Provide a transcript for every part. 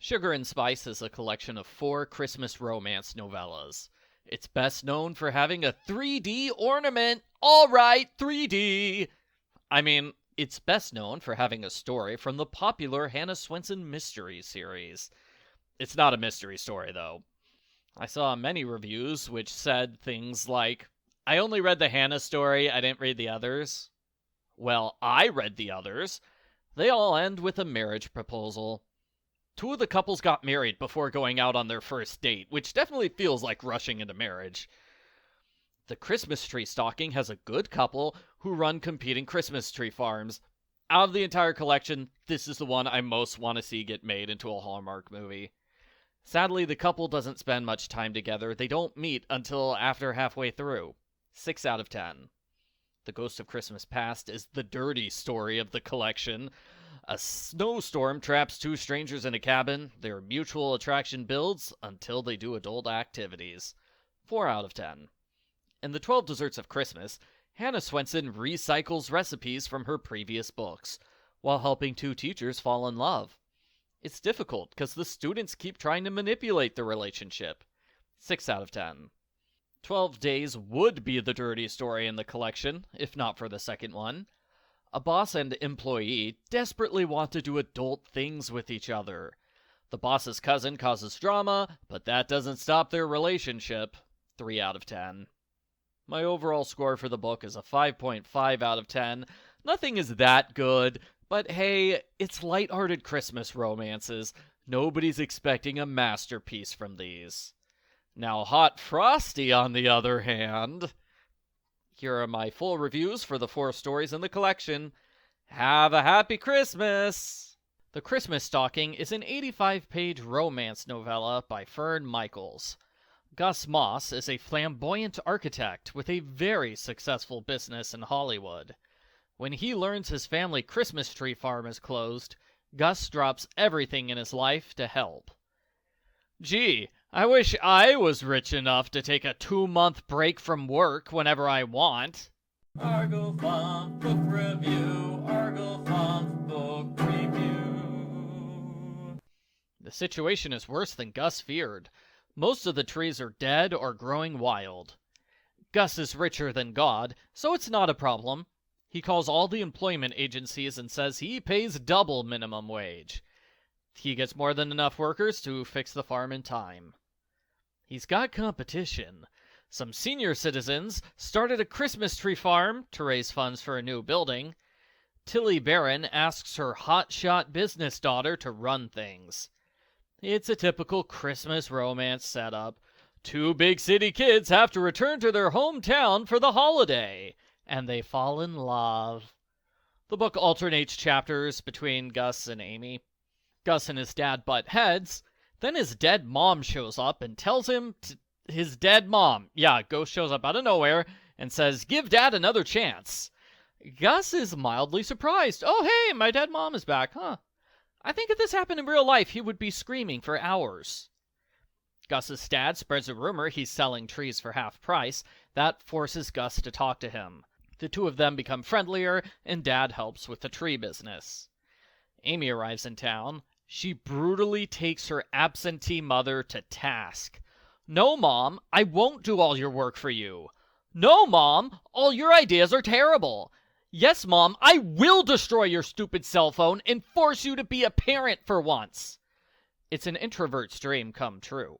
Sugar and Spice is a collection of 4 Christmas romance novellas. It's best known for having a 3D ornament. All right, 3D. It's best known for having a story from the popular Hannah Swensen mystery series. It's not a mystery story, though. I saw many reviews which said things like, I only read the Hannah story, I didn't read the others. Well, I read the others. They all end with a marriage proposal. 2 of the couples got married before going out on their first date, which definitely feels like rushing into marriage. The Christmas tree stocking has a good couple who run competing Christmas tree farms. Out of the entire collection, this is the one I most want to see get made into a Hallmark movie. Sadly, the couple doesn't spend much time together. They don't meet until after halfway through. 6 out of 10. The Ghost of Christmas Past is the dirty story of the collection. A snowstorm traps 2 strangers in a cabin. Their mutual attraction builds until they do adult activities. 4 out of 10. In The 12 Desserts of Christmas, Hannah Swensen recycles recipes from her previous books, while helping 2 teachers fall in love. It's difficult because the students keep trying to manipulate the relationship. 6 out of 10. 12 Days would be the dirty story in the collection, if not for the second one. A boss and employee desperately want to do adult things with each other. The boss's cousin causes drama, but that doesn't stop their relationship. 3 out of 10. My overall score for the book is a 5.5 out of 10. Nothing is that good, but hey, it's lighthearted Christmas romances. Nobody's expecting a masterpiece from these. Now, Hot Frosty, on the other hand. Here are my full reviews for the 4 stories in the collection. Have a happy Christmas! The Christmas Stocking is an 85-page romance novella by Fern Michaels. Gus Moss is a flamboyant architect with a very successful business in Hollywood. When he learns his family Christmas tree farm is closed, Gus drops everything in his life to help. Gee, I wish I was rich enough to take a 2-month break from work whenever I want. Argo Funk Book Review, Argo Funk Book Review. The situation is worse than Gus feared. Most of the trees are dead or growing wild. Gus is richer than God, so it's not a problem. He calls all the employment agencies and says he pays double minimum wage. He gets more than enough workers to fix the farm in time. He's got competition. Some senior citizens started a Christmas tree farm to raise funds for a new building. Tilly Barron asks her hotshot business daughter to run things. It's a typical Christmas romance setup. 2 big city kids have to return to their hometown for the holiday, and they fall in love. The book alternates chapters between Gus and Amy. Gus and his dad butt heads. Then his dead mom shows up and tells him his dead mom. Yeah, Ghost shows up out of nowhere and says, give Dad another chance. Gus is mildly surprised. Oh, hey, my dead mom is back, huh? I think if this happened in real life, he would be screaming for hours. Gus's dad spreads a rumor he's selling trees for half price. That forces Gus to talk to him. The 2 of them become friendlier, and Dad helps with the tree business. Amy arrives in town. She brutally takes her absentee mother to task. No, Mom, I won't do all your work for you. No, Mom, all your ideas are terrible. Yes, Mom, I will destroy your stupid cell phone and force you to be a parent for once. It's an introvert's dream come true.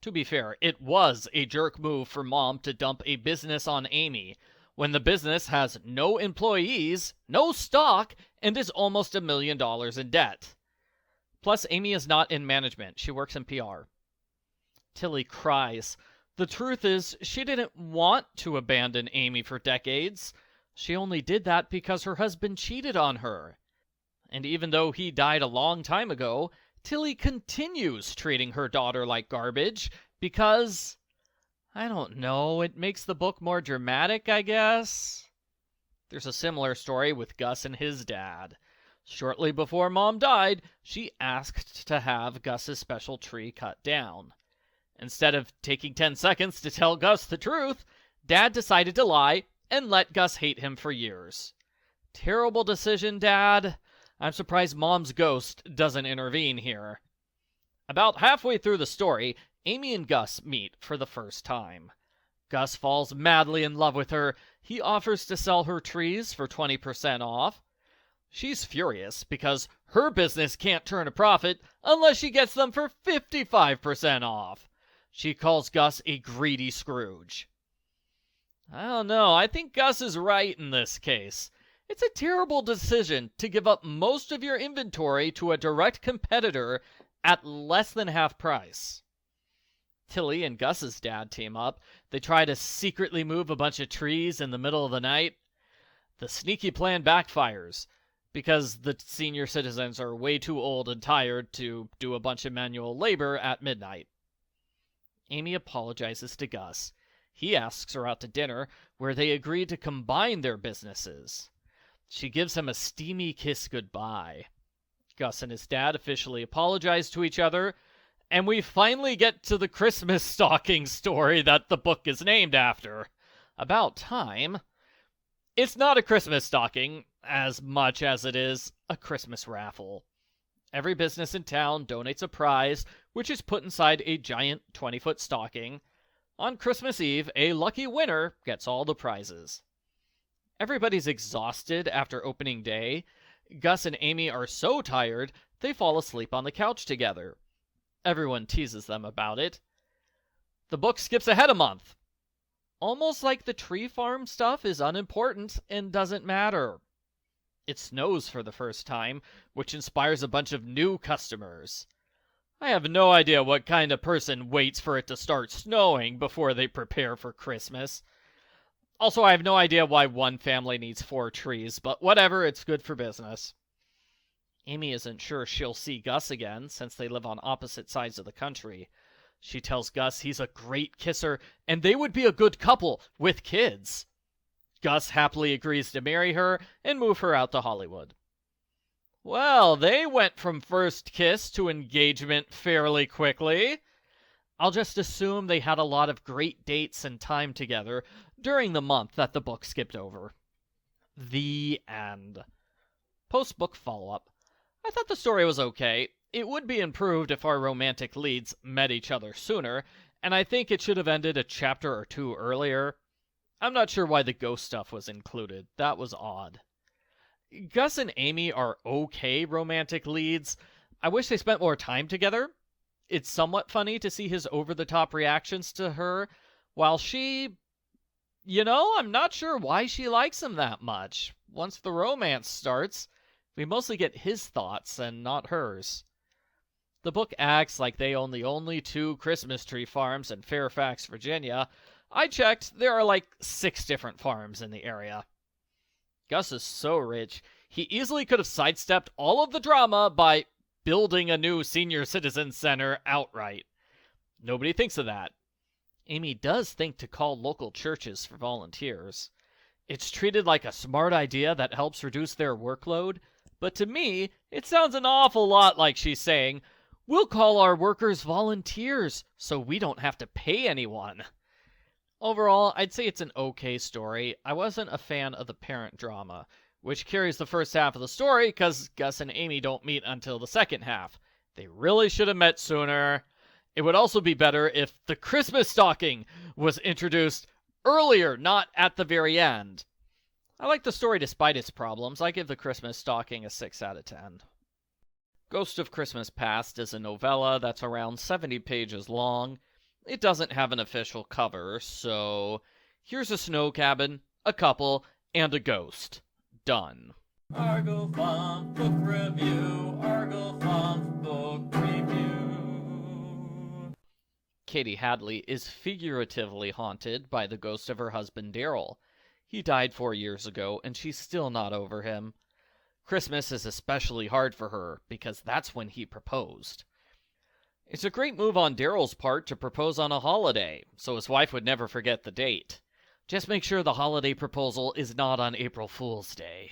To be fair, it was a jerk move for Mom to dump a business on Amy when the business has no employees, no stock, and is almost $1 million in debt. Plus, Amy is not in management. She works in PR. Tilly cries. The truth is, she didn't want to abandon Amy for decades. She only did that because her husband cheated on her. And even though he died a long time ago, Tilly continues treating her daughter like garbage because, I don't know, it makes the book more dramatic, I guess. There's a similar story with Gus and his dad. Shortly before Mom died, she asked to have Gus's special tree cut down. Instead of taking 10 seconds to tell Gus the truth, Dad decided to lie and let Gus hate him for years. Terrible decision, Dad. I'm surprised Mom's ghost doesn't intervene here. About halfway through the story, Amy and Gus meet for the first time. Gus falls madly in love with her. He offers to sell her trees for 20% off. She's furious because her business can't turn a profit unless she gets them for 55% off. She calls Gus a greedy Scrooge. I don't know, I think Gus is right in this case. It's a terrible decision to give up most of your inventory to a direct competitor at less than half price. Tilly and Gus's dad team up. They try to secretly move a bunch of trees in the middle of the night. The sneaky plan backfires because the senior citizens are way too old and tired to do a bunch of manual labor at midnight. Amy apologizes to Gus. He asks her out to dinner, where they agree to combine their businesses. She gives him a steamy kiss goodbye. Gus and his dad officially apologize to each other, and we finally get to the Christmas stocking story that the book is named after. About time. It's not a Christmas stocking as much as it is a Christmas raffle. Every business in town donates a prize, which is put inside a giant 20-foot stocking. On Christmas Eve, a lucky winner gets all the prizes. Everybody's exhausted after opening day. Gus and Amy are so tired, they fall asleep on the couch together. Everyone teases them about it. The book skips ahead a month. Almost like the tree farm stuff is unimportant and doesn't matter. It snows for the first time, which inspires a bunch of new customers. I have no idea what kind of person waits for it to start snowing before they prepare for Christmas. Also, I have no idea why one family needs 4 trees, but whatever, it's good for business. Amy isn't sure she'll see Gus again, since they live on opposite sides of the country. She tells Gus he's a great kisser, and they would be a good couple with kids. Gus happily agrees to marry her and move her out to Hollywood. Well, they went from first kiss to engagement fairly quickly. I'll just assume they had a lot of great dates and time together during the month that the book skipped over. The end. Post-book follow-up. I thought the story was okay. It would be improved if our romantic leads met each other sooner, and I think it should have ended a chapter or 2 earlier. I'm not sure why the ghost stuff was included. That was odd. Gus and Amy are okay romantic leads. I wish they spent more time together. It's somewhat funny to see his over-the-top reactions to her, while she... I'm not sure why she likes him that much. Once the romance starts, we mostly get his thoughts and not hers. The book acts like they own the only 2 Christmas tree farms in Fairfax, Virginia. I checked, there are like 6 different farms in the area. Gus is so rich, he easily could have sidestepped all of the drama by building a new senior citizen center outright. Nobody thinks of that. Amy does think to call local churches for volunteers. It's treated like a smart idea that helps reduce their workload, but to me, it sounds an awful lot like she's saying, we'll call our workers volunteers so we don't have to pay anyone. Overall, I'd say it's an okay story. I wasn't a fan of the parent drama, which carries the first half of the story because Gus and Amy don't meet until the second half. They really should have met sooner. It would also be better if the Christmas stocking was introduced earlier, not at the very end. I like the story despite its problems. I give the Christmas stocking a 6 out of 10. Ghost of Christmas Past is a novella that's around 70 pages long. It doesn't have an official cover, so here's a snow cabin, a couple, and a ghost. Done. Argo Funk Book Review. Argo Funk Book Review. Katie Hadley is figuratively haunted by the ghost of her husband Daryl. He died 4 years ago, and she's still not over him. Christmas is especially hard for her, because that's when he proposed. It's a great move on Daryl's part to propose on a holiday, so his wife would never forget the date. Just make sure the holiday proposal is not on April Fool's Day.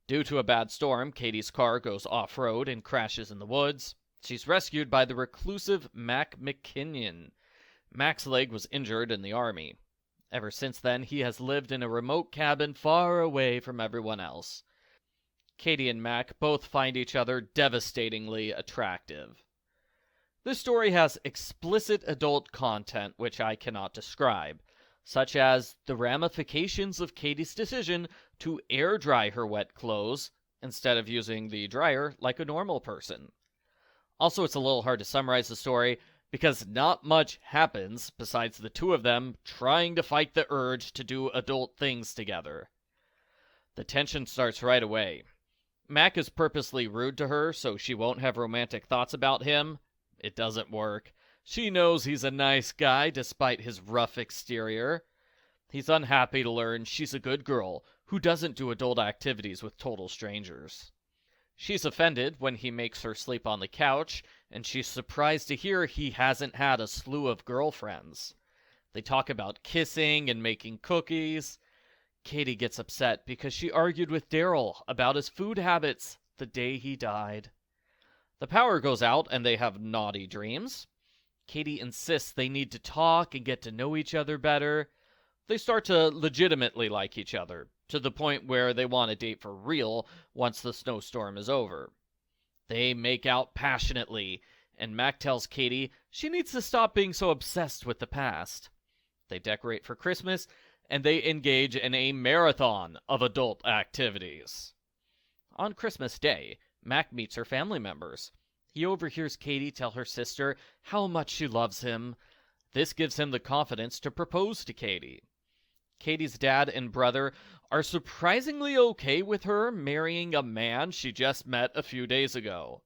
Due to a bad storm, Katie's car goes off-road and crashes in the woods. She's rescued by the reclusive Mac McKinnon. Mac's leg was injured in the army. Ever since then, he has lived in a remote cabin far away from everyone else. Katie and Mac both find each other devastatingly attractive. This story has explicit adult content which I cannot describe, such as the ramifications of Katie's decision to air dry her wet clothes instead of using the dryer like a normal person. Also, it's a little hard to summarize the story because not much happens besides the two of them trying to fight the urge to do adult things together. The tension starts right away. Mac is purposely rude to her so she won't have romantic thoughts about him. It doesn't work. She knows he's a nice guy despite his rough exterior. He's unhappy to learn she's a good girl who doesn't do adult activities with total strangers. She's offended when he makes her sleep on the couch, and she's surprised to hear he hasn't had a slew of girlfriends. They talk about kissing and making cookies. Katie gets upset because she argued with Daryl about his food habits the day he died. The power goes out and they have naughty dreams. Katie insists they need to talk and get to know each other better. They start to legitimately like each other, to the point where they want to date for real once the snowstorm is over. They make out passionately, and Mac tells Katie she needs to stop being so obsessed with the past. They decorate for Christmas, and they engage in a marathon of adult activities. On Christmas Day, Mac meets her family members. He overhears Katie tell her sister how much she loves him. This gives him the confidence to propose to Katie. Katie's dad and brother are surprisingly okay with her marrying a man she just met a few days ago.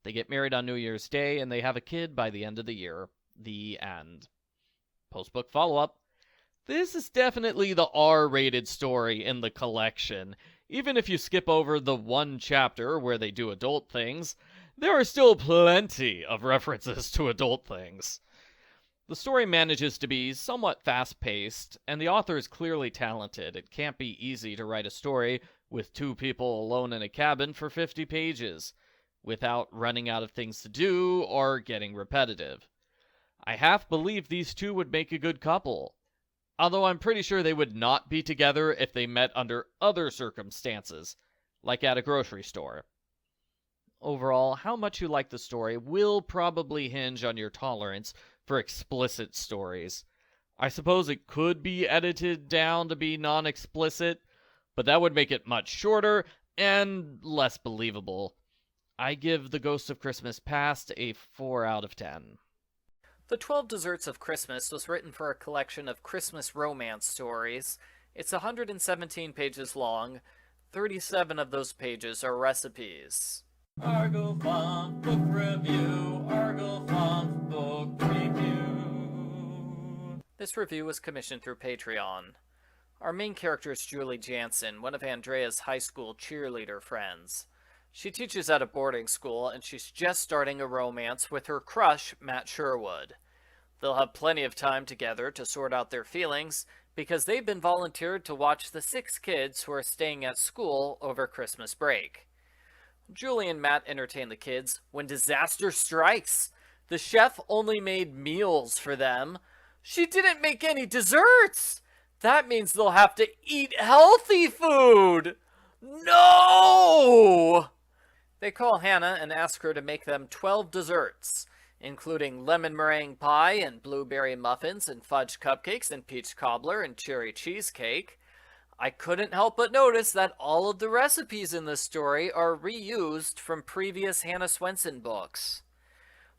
They get married on New Year's Day, and they have a kid by the end of the year. The end. Postbook follow-up. This is definitely the R-rated story in the collection. Even if you skip over the one chapter where they do adult things, there are still plenty of references to adult things. The story manages to be somewhat fast-paced, and the author is clearly talented. It can't be easy to write a story with two people alone in a cabin for 50 pages, without running out of things to do or getting repetitive. I half believe these two would make a good couple, although I'm pretty sure they would not be together if they met under other circumstances, like at a grocery store. Overall, how much you like the story will probably hinge on your tolerance for explicit stories. I suppose it could be edited down to be non-explicit, but that would make it much shorter and less believable. I give The Ghost of Christmas Past a 4 out of 10. The 12 Desserts of Christmas was written for a collection of Christmas romance stories. It's 117 pages long. 37 of those pages are recipes. Argo Font Book Review, Argo Font Book Review. This review was commissioned through Patreon. Our main character is Julie Jansen, one of Andrea's high school cheerleader friends. She teaches at a boarding school, and she's just starting a romance with her crush, Matt Sherwood. They'll have plenty of time together to sort out their feelings, because they've been volunteered to watch the 6 kids who are staying at school over Christmas break. Julie and Matt entertain the kids when disaster strikes. The chef only made meals for them. She didn't make any desserts! That means they'll have to eat healthy food! No! They call Hannah and ask her to make them 12 desserts, including lemon meringue pie and blueberry muffins and fudge cupcakes and peach cobbler and cherry cheesecake. I couldn't help but notice that all of the recipes in this story are reused from previous Hannah Swenson books.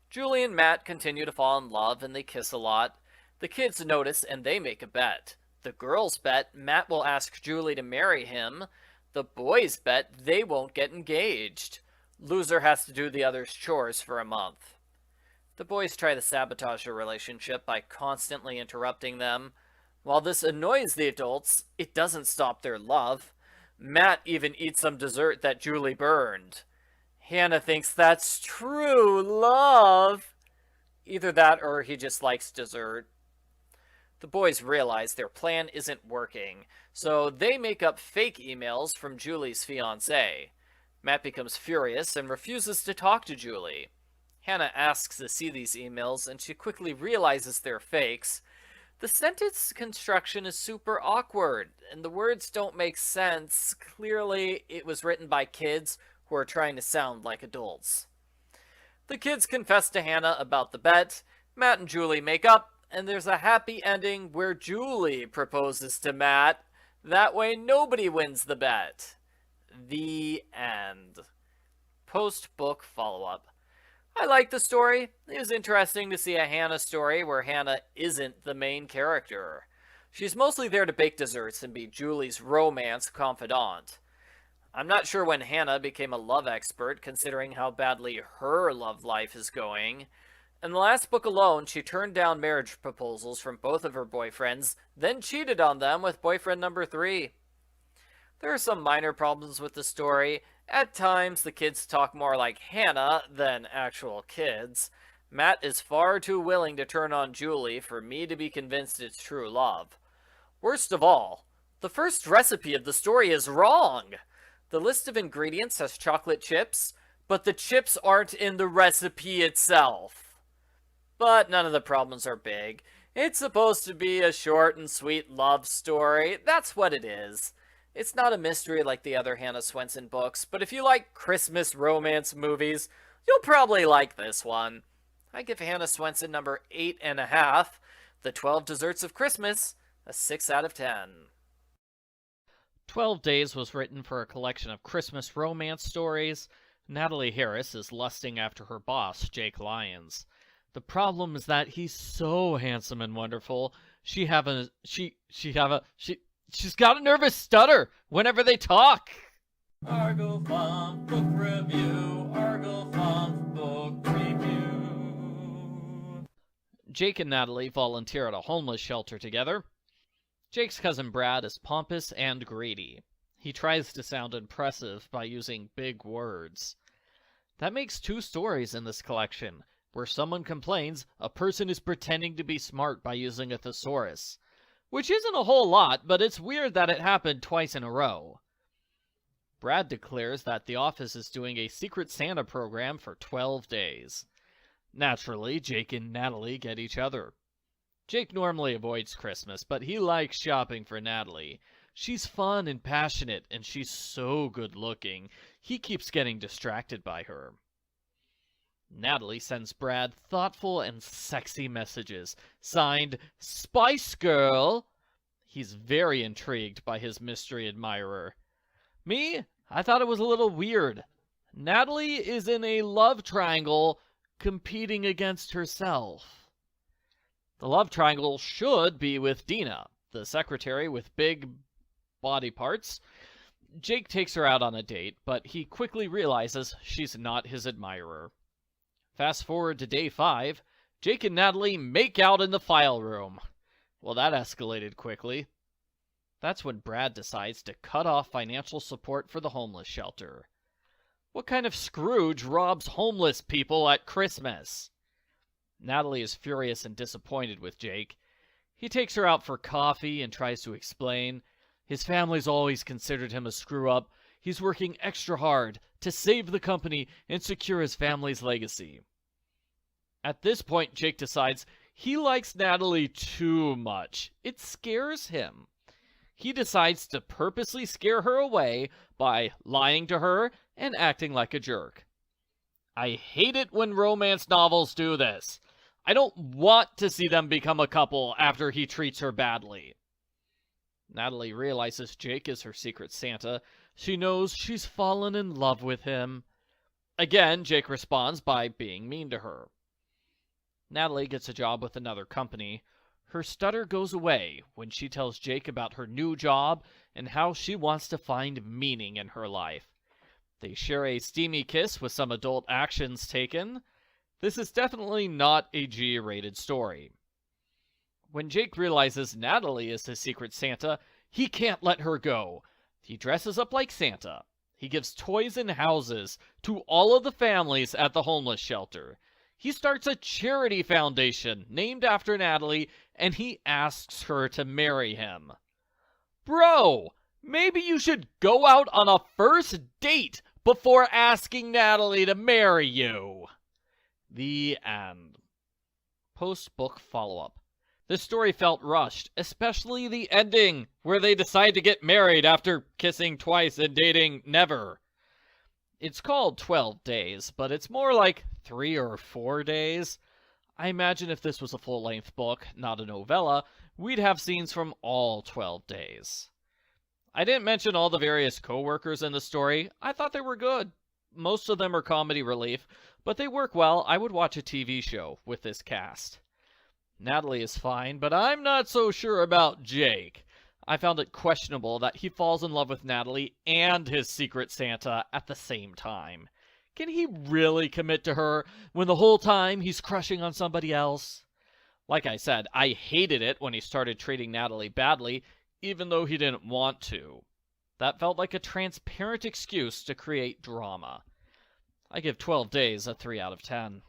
Julie and Matt continue to fall in love and they kiss a lot. The kids notice and they make a bet. The girls bet Matt will ask Julie to marry him. The boys bet they won't get engaged. Loser has to do the other's chores for a month. The boys try to sabotage their relationship by constantly interrupting them. While this annoys the adults, it doesn't stop their love. Matt even eats some dessert that Julie burned. Hannah thinks that's true love. Either that or he just likes dessert. The boys realize their plan isn't working, so they make up fake emails from Julie's fiancé. Matt becomes furious and refuses to talk to Julie. Hannah asks to see these emails, and she quickly realizes they're fakes. The sentence construction is super awkward, and the words don't make sense. Clearly, it was written by kids who are trying to sound like adults. The kids confess to Hannah about the bet, Matt and Julie make up, and there's a happy ending where Julie proposes to Matt. That way nobody wins the bet. The end. Post-book follow-up. I like the story. It was interesting to see a Hannah story where Hannah isn't the main character. She's mostly there to bake desserts and be Julie's romance confidant. I'm not sure when Hannah became a love expert, considering how badly her love life is going. In the last book alone, she turned down marriage proposals from both of her boyfriends, then cheated on them with boyfriend number 3. There are some minor problems with the story. At times, the kids talk more like Hannah than actual kids. Matt is far too willing to turn on Julie for me to be convinced it's true love. Worst of all, the first recipe of the story is wrong. The list of ingredients has chocolate chips, but the chips aren't in the recipe itself. But none of the problems are big. It's supposed to be a short and sweet love story. That's what it is. It's not a mystery like the other Hannah Swenson books, but if you like Christmas romance movies, you'll probably like this one. I give Hannah Swenson number 8.5, The 12 Desserts of Christmas, a 6 out of 10. 12 Days was written for a collection of Christmas romance stories. Natalie Harris is lusting after her boss, Jake Lyons. The problem is that he's so handsome and wonderful. She's got a nervous stutter whenever they talk. Argo Funk Book Review. Argo Funk Book Review. Jake and Natalie volunteer at a homeless shelter together. Jake's cousin Brad is pompous and greedy. He tries to sound impressive by using big words. That makes 2 stories in this collection, where someone complains a person is pretending to be smart by using a thesaurus. Which isn't a whole lot, but it's weird that it happened twice in a row. Brad declares that the office is doing a Secret Santa program for 12 days. Naturally, Jake and Natalie get each other. Jake normally avoids Christmas, but he likes shopping for Natalie. She's fun and passionate, and she's so good-looking. He keeps getting distracted by her. Natalie sends Brad thoughtful and sexy messages, signed Spice Girl. He's very intrigued by his mystery admirer. Me, I thought it was a little weird. Natalie is in a love triangle competing against herself. The love triangle should be with Dina, the secretary with big body parts. Jake takes her out on a date, but he quickly realizes she's not his admirer. Fast forward to day 5, Jake and Natalie make out in the file room. Well, that escalated quickly. That's when Brad decides to cut off financial support for the homeless shelter. What kind of Scrooge robs homeless people at Christmas? Natalie is furious and disappointed with Jake. He takes her out for coffee and tries to explain. His family's always considered him a screw-up. He's working extra hard to save the company and secure his family's legacy. At this point, Jake decides he likes Natalie too much. It scares him. He decides to purposely scare her away by lying to her and acting like a jerk. I hate it when romance novels do this. I don't want to see them become a couple after he treats her badly. Natalie realizes Jake is her secret Santa. She knows she's fallen in love with him. Again, Jake responds by being mean to her. Natalie gets a job with another company. Her stutter goes away when she tells Jake about her new job and how she wants to find meaning in her life. They share a steamy kiss with some adult actions taken. This is definitely not a G-rated story. When Jake realizes Natalie is his secret Santa, he can't let her go. He dresses up like Santa. He gives toys and houses to all of the families at the homeless shelter. He starts a charity foundation named after Natalie, and he asks her to marry him. Bro, maybe you should go out on a first date before asking Natalie to marry you. The end. Post-book follow-up. This story felt rushed, especially the ending, where they decide to get married after kissing twice and dating never. It's called 12 Days, but it's more like 3 or 4 days. I imagine if this was a full-length book, not a novella, we'd have scenes from all 12 days. I didn't mention all the various co-workers in the story. I thought they were good. Most of them are comedy relief, but they work well. I would watch a TV show with this cast. Natalie is fine, but I'm not so sure about Jake. I found it questionable that he falls in love with Natalie and his secret Santa at the same time. Can he really commit to her when the whole time he's crushing on somebody else? Like I said, I hated it when he started treating Natalie badly, even though he didn't want to. That felt like a transparent excuse to create drama. I give 12 Days a 3 out of 10.